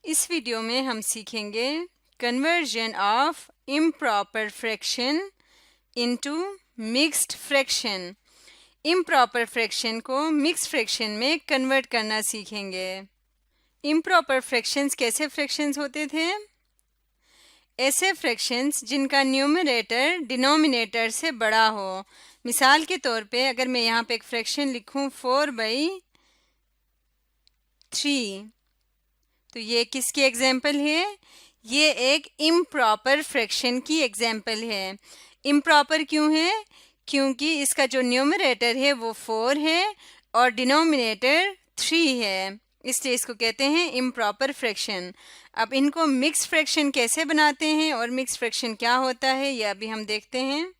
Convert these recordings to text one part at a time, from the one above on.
इस वीडियो में हम सीखेंगे conversion of improper fraction into mixed fraction. Improper fraction को मिक्स्ड फ्रैक्शन में कन्वर्ट करना सीखेंगे। इम्प्रॉपर फ्रैक्शंस कैसे फ्रैक्शंस होते थे? ऐसे फ्रैक्शंस जिनका न्यूमरेटर डिनोमिनेटर से बड़ा हो। मिसाल के तौर पे अगर मैं यहाँ पे एक फ्रैक्शन लिखूँ 4/3, तो ये किसकी एग्जाम्पल है? ये एक इम्प्रॉपर फ्रैक्शन की एग्जाम्पल है। इम्प्रॉपर क्यों है? क्योंकि इसका जो न्यूमरेटर है वो 4 है और डिनोमिनेटर 3 है, इसलिए इसको कहते हैं इम्प्रॉपर फ्रैक्शन। अब इनको मिक्स्ड फ्रैक्शन कैसे बनाते हैं और मिक्स्ड फ्रैक्शन क्या होता है ये अभी हम देखते हैं।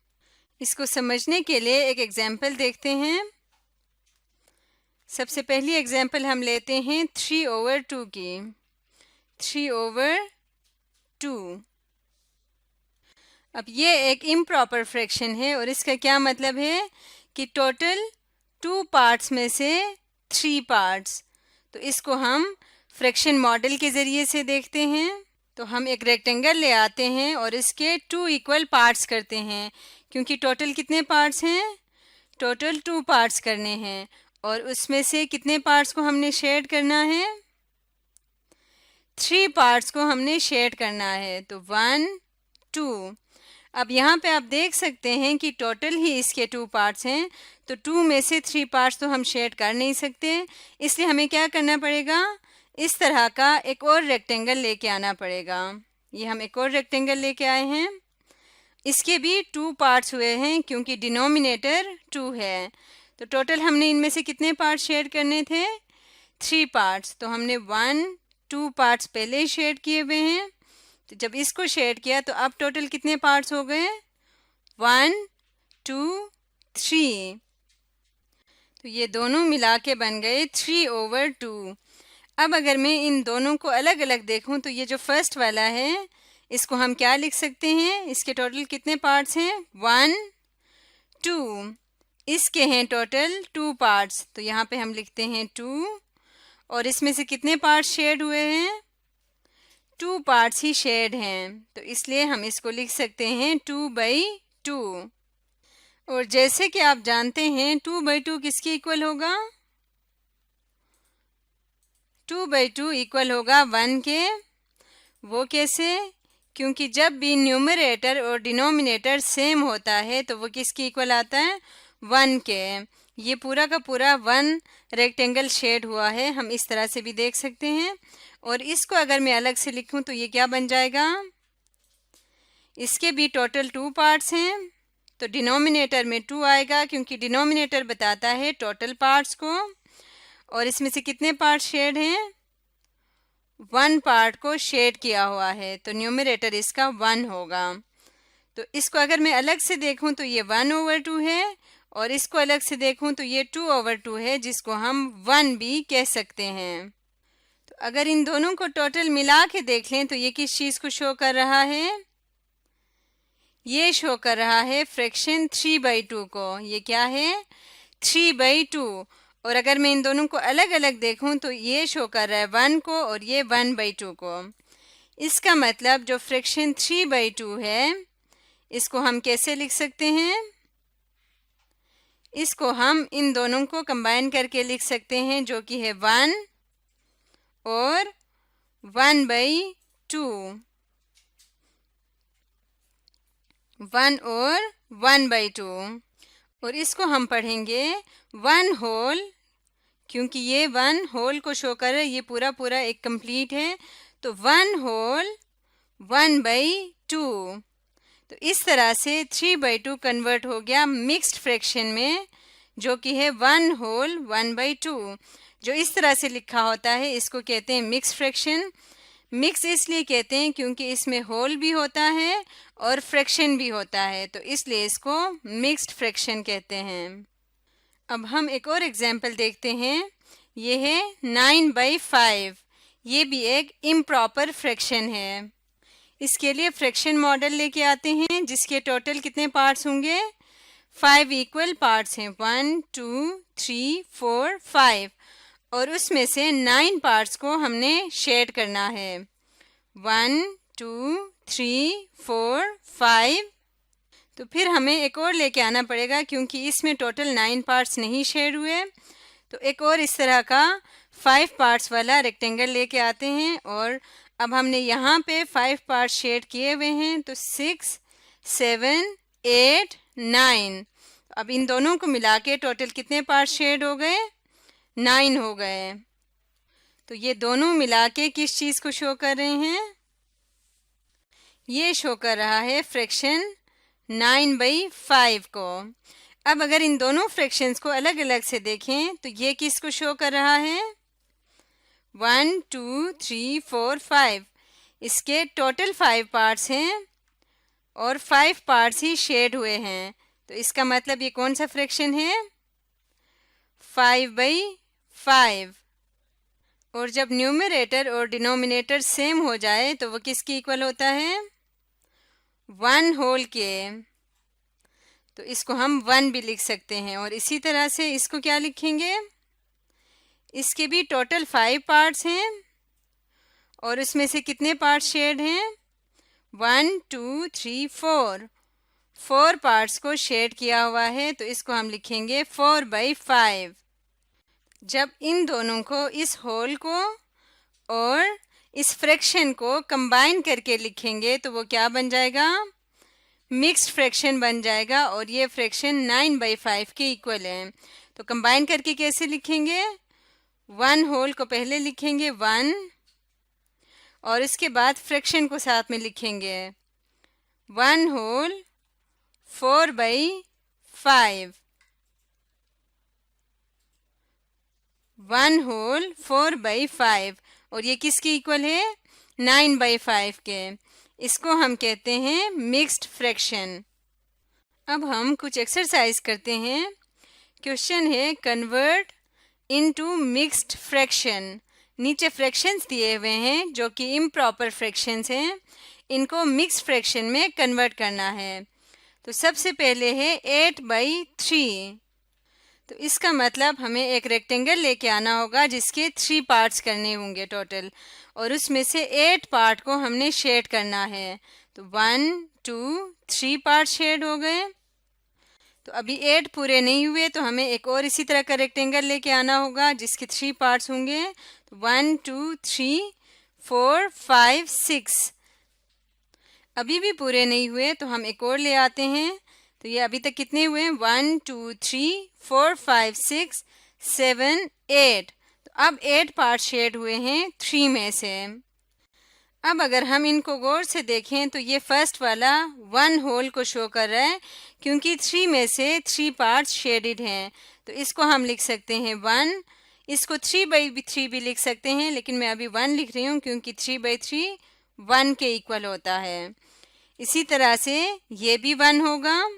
इसको समझने के लिए एक एग्जाम्पल देखते हैं। सबसे पहली एग्जाम्पल हम लेते हैं 3/2 की। 3/2। अब ये एक इम्प्रॉपर फ्रैक्शन है और इसका क्या मतलब है कि टोटल 2 पार्ट्स में से 3 पार्ट्स। तो इसको हम फ्रैक्शन मॉडल के ज़रिए से देखते हैं। तो हम एक रेक्टेंगल ले आते हैं और इसके 2 इक्वल पार्ट्स करते हैं, क्योंकि टोटल कितने पार्ट्स हैं? टोटल 2 पार्ट्स करने हैं और उसमें से कितने पार्ट्स को हमने शेड करना है? 3 पार्ट्स को हमने शेड करना है। तो 1 2। अब यहाँ पे आप देख सकते हैं कि टोटल ही इसके 2 पार्ट्स हैं, तो 2 में से 3 पार्ट्स तो हम शेड कर नहीं सकते, इसलिए हमें क्या करना पड़ेगा? इस तरह का एक और रेक्टेंगल लेके आना पड़ेगा। ये हम एक और रेक्टेंगल लेके आए हैं, इसके भी 2 पार्ट्स हुए हैं क्योंकि डिनोमिनेटर 2 है। तो टोटल हमने इनमें से कितने पार्ट्स शेड करने थे? 3 पार्ट्स। तो हमने 1 2 पार्ट्स पहले ही शेड किए हुए हैं। तो जब इसको शेड किया तो अब टोटल कितने पार्ट्स हो गए? 1 2 3। तो ये दोनों मिला के बन गए 3/2। अब अगर मैं इन दोनों को अलग अलग देखूं तो ये जो फर्स्ट वाला है इसको हम क्या लिख सकते हैं? इसके टोटल कितने पार्ट्स हैं? 1 2। इसके हैं टोटल 2 पार्ट्स, तो यहाँ पे हम लिखते हैं 2। और इसमें से कितने पार्ट्स शेड हुए हैं? 2 पार्ट्स ही शेड हैं, तो इसलिए हम इसको लिख सकते हैं 2/2। और जैसे कि आप जानते हैं 2/2 किसके इक्वल होगा? 2/2 इक्वल होगा 1 के। वो कैसे? क्योंकि जब भी न्यूमरेटर और डिनोमिनेटर सेम होता है तो वो किसके इक्वल आता है? 1 के। ये पूरा का पूरा 1 रेक्टेंगल शेड हुआ है, हम इस तरह से भी देख सकते हैं। और इसको अगर मैं अलग से लिखूं तो ये क्या बन जाएगा? इसके भी टोटल 2 पार्ट्स हैं, तो डिनोमिनेटर में 2 आएगा क्योंकि डिनोमिनेटर बताता है टोटल पार्ट्स को। और इसमें से कितने पार्ट शेड हैं? 1 पार्ट को शेड किया हुआ है, तो न्यूमरेटर इसका 1 होगा। तो इसको अगर मैं अलग से देखूं तो ये 1/2 है और इसको अलग से देखूं तो ये 2/2 है, जिसको हम 1 भी कह सकते हैं। तो अगर इन दोनों को टोटल मिला के देख लें तो ये किस चीज़ को शो कर रहा है? ये शो कर रहा है फ्रैक्शन 3/2 को। ये क्या है? 3/2। और अगर मैं इन दोनों को अलग अलग देखूं तो ये शो कर रहा है 1 को और ये 1/2 को। इसका मतलब जो फ्रैक्शन 3/2 है इसको हम कैसे लिख सकते हैं? इसको हम इन दोनों को कंबाइन करके लिख सकते हैं, जो कि है 1 और 1/2। 1 और 1/2। और इसको हम पढ़ेंगे 1 होल, क्योंकि ये 1 होल को शो कर रहा है, ये पूरा पूरा एक कंप्लीट है, तो 1 होल 1/2। तो इस तरह से 3/2 कन्वर्ट हो गया मिक्स्ड फ्रैक्शन में, जो कि है 1 होल 1/2। जो इस तरह से लिखा होता है इसको कहते हैं मिक्स्ड फ्रैक्शन। मिक्स इसलिए कहते हैं क्योंकि इसमें होल भी होता है और फ्रैक्शन भी होता है, तो इसलिए इसको मिक्स्ड फ्रैक्शन कहते हैं। अब हम एक और एग्जाम्पल देखते हैं। ये है 9/5। ये भी एक इम्प्रॉपर फ्रैक्शन है। इसके लिए फ्रैक्शन मॉडल लेके आते हैं, जिसके टोटल कितने पार्ट्स होंगे? 5 इक्वल पार्ट्स हैं, 1 2 3 4 5। और उसमें से 9 पार्ट्स को हमने शेड करना है। 1 2 3 4 5। तो फिर हमें एक और लेके आना पड़ेगा क्योंकि इसमें टोटल 9 पार्ट्स नहीं शेड हुए। तो एक और इस तरह का 5 पार्ट्स वाला रेक्टेंगल लेके आते हैं और अब हमने यहाँ पे 5 पार्ट्स शेड किए हुए हैं। तो 6 7 8 9। अब इन दोनों को मिला के टोटल कितने पार्ट शेड हो गए? 9 हो गए। तो ये दोनों मिला के किस चीज़ को शो कर रहे हैं? ये शो कर रहा है फ्रैक्शन 9/5 को। अब अगर इन दोनों फ्रैक्शंस को अलग अलग से देखें तो ये किसको शो कर रहा है? 1 2 3 4 5। इसके टोटल 5 पार्ट्स हैं और 5 पार्ट्स ही शेड हुए हैं। तो इसका मतलब ये कौन सा फ्रैक्शन है? 5/5। और जब न्यूमरेटर और डिनोमिनेटर सेम हो जाए तो वो किसके इक्वल होता है? 1 होल के। तो इसको हम 1 भी लिख सकते हैं। और इसी तरह से इसको क्या लिखेंगे? इसके भी टोटल 5 पार्ट्स हैं और उसमें से कितने पार्ट्स शेड हैं? 1 2 3 4। 4 पार्ट्स को शेड किया हुआ है तो इसको हम लिखेंगे 4/5। जब इन दोनों को, इस होल को और इस फ्रैक्शन को कंबाइन करके लिखेंगे तो वो क्या बन जाएगा? मिक्स्ड फ्रैक्शन बन जाएगा और ये फ्रैक्शन 9/5 के इक्वल है। तो कंबाइन करके कैसे लिखेंगे? 1 होल को पहले लिखेंगे 1 और इसके बाद फ्रैक्शन को साथ में लिखेंगे 1 होल 4/5। 1 होल 4/5 और ये किसके इक्वल है? 9/5 के। इसको हम कहते हैं मिक्स्ड फ्रैक्शन। अब हम कुछ एक्सरसाइज करते हैं। क्वेश्चन है कन्वर्ट इनटू मिक्स्ड फ्रैक्शन। नीचे फ्रैक्शंस दिए हुए हैं जो कि इम्प्रॉपर फ्रैक्शंस हैं, इनको मिक्स्ड फ्रैक्शन में कन्वर्ट करना है। तो सबसे पहले है 8/3। तो इसका मतलब हमें एक रेक्टेंगल लेके आना होगा जिसके 3 पार्ट्स करने होंगे टोटल और उसमें से 8 पार्ट को हमने शेड करना है। तो 1 2 3 पार्ट शेड हो गए। तो अभी 8 पूरे नहीं हुए तो हमें एक और इसी तरह का रेक्टेंगल लेके आना होगा जिसके 3 पार्ट्स होंगे। तो 1 2 3 4 5 6। अभी भी पूरे नहीं हुए तो हम एक और ले आते हैं। तो ये अभी तक कितने हुए? 1 2 3 4 5 6 7 8। तो अब 8 पार्ट शेड हुए हैं 3 में से। अब अगर हम इनको गौर से देखें तो ये फर्स्ट वाला 1 होल को शो कर रहा है क्योंकि 3 में से 3 पार्ट्स शेडेड हैं। तो इसको हम लिख सकते हैं 1। इसको 3/3 भी लिख सकते हैं लेकिन मैं अभी 1 लिख रही हूँ क्योंकि 3/3 1 के इक्वल होता है। इसी तरह से ये भी 1 होगा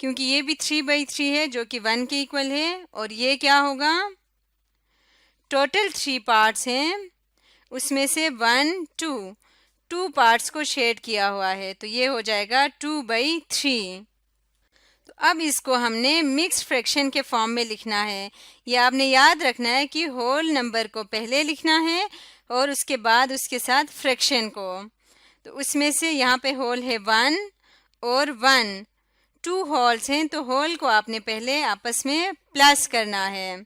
क्योंकि ये भी 3/3 है जो कि 1 के इक्वल है। और ये क्या होगा? टोटल 3 पार्ट्स हैं उसमें से 1 2 पार्ट्स को शेड किया हुआ है तो ये हो जाएगा 2/3। तो अब इसको हमने मिक्स्ड फ्रैक्शन के फॉर्म में लिखना है। ये आपने याद रखना है कि होल नंबर को पहले लिखना है और उसके बाद उसके साथ फ्रैक्शन को। तो उसमें से यहाँ पे होल है 1 और 1। 2 होल्स हैं तो होल को आपने पहले आपस में प्लस करना है।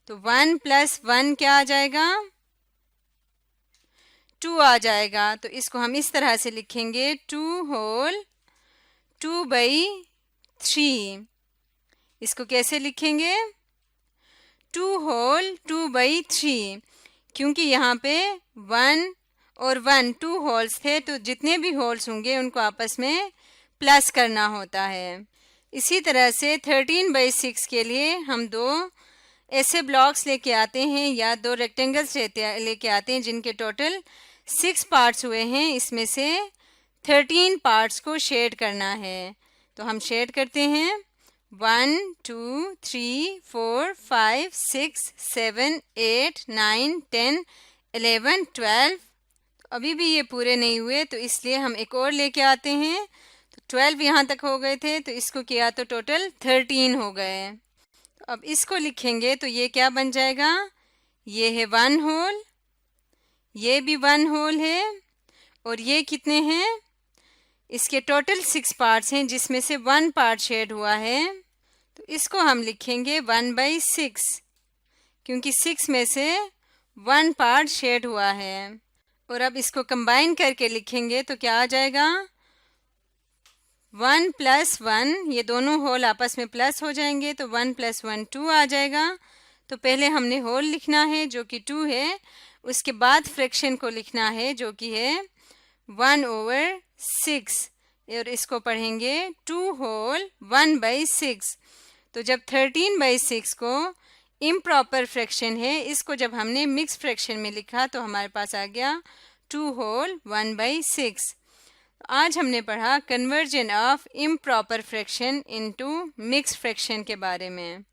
तो 1 + 1 क्या आ जाएगा? 2 आ जाएगा। तो इसको हम इस तरह से लिखेंगे 2 होल 2/3। इसको कैसे लिखेंगे? 2 होल 2/3 क्योंकि यहाँ पे 1 और 1 2 होल्स थे तो जितने भी होल्स होंगे उनको आपस में प्लस करना होता है। इसी तरह से 13/6 के लिए हम 2 ऐसे ब्लॉक्स लेके आते हैं या 2 रेक्टेंगल्स लेके आते हैं जिनके टोटल 6 पार्ट्स हुए हैं। इसमें से 13 पार्ट्स को शेड करना है। तो हम शेड करते हैं 1 2 3 4 5 6 7 8 9 10 11 12। अभी भी ये पूरे नहीं हुए तो इसलिए हम एक और लेके आते हैं। तो 12 यहाँ तक हो गए थे तो इसको किया तो टोटल 13 हो गए। तो अब इसको लिखेंगे तो ये क्या बन जाएगा, ये है 1 होल, ये भी 1 होल है, और ये कितने हैं, इसके टोटल 6 पार्ट्स हैं जिसमें से 1 पार्ट शेड हुआ है, तो इसको हम लिखेंगे 1/6, क्योंकि 6 में से 1 पार्ट शेड हुआ है। और अब इसको कंबाइन करके लिखेंगे तो क्या आ जाएगा, 1 + 1, ये दोनों होल आपस में प्लस हो जाएंगे तो 1 + 1 2 आ जाएगा। तो पहले हमने होल लिखना है जो कि 2 है, उसके बाद फ्रैक्शन को लिखना है जो कि है 1/6, और इसको पढ़ेंगे 2 होल 1/6। तो जब 13/6 को इम्प्रॉपर फ्रैक्शन है, इसको जब हमने मिक्स फ्रैक्शन में लिखा तो हमारे पास आ गया 2 होल 1/6। आज हमने पढ़ा conversion of improper fraction into mix fraction के बारे में।